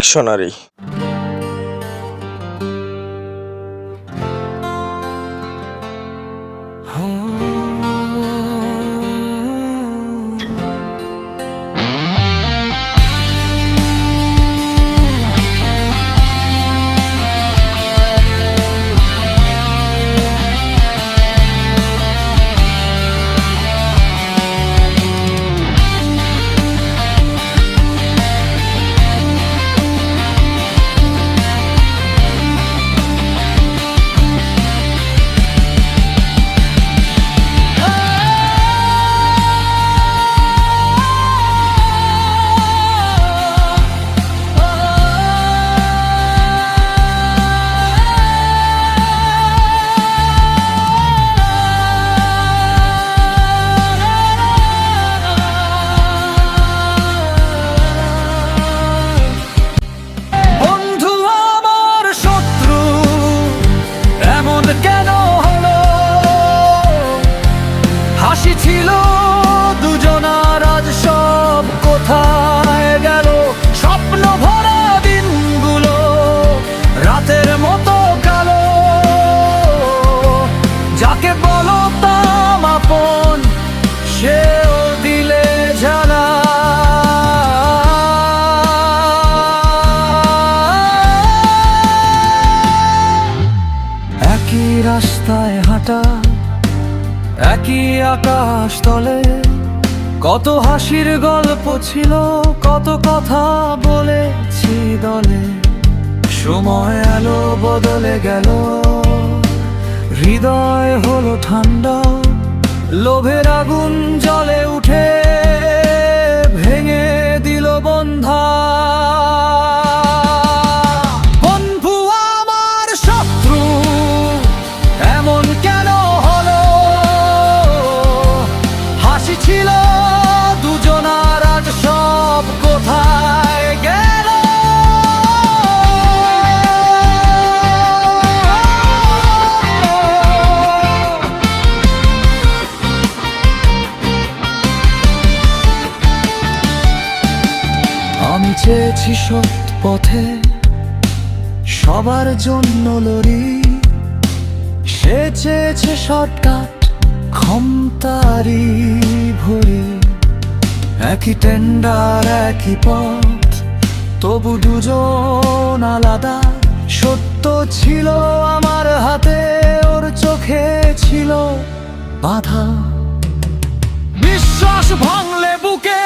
Dictionary. ছিল দুজনার, আজ সব কোথায় গেল? স্বপ্ন ভরা দিনগুলো রাতের মতো কালো। যাকে বলতাম আপন, সেও দিলে জানা। একই রাস্তায় হাঁটা, একই আকাশ তলে, কত হাসির গল্প ছিল, কত কথা বলেছি দলে। সময় এলো, বদলে গেল, হৃদয় হলো ঠান্ডা, লোভের আগুন জ্বলে উঠে ভেঙে দিল বন্ধা। বন্ধু আমার শত্রু, এমন কেন হলো? হাসি ছিল দুজনার, আজ সব কোথায় গেল? আমি চেয়েছি সৎ পথে সবার জন্য লড়ি, সে চেয়েছে শর্টকাট ক্ষমতারি ভরে। একই টেন্ডার, একই পথ, তবু দুজন আলাদা। সত্য ছিল আমার হাতে, ওর চোখে ছিল বাধা। বিশ্বাস ভাঙলে বুকে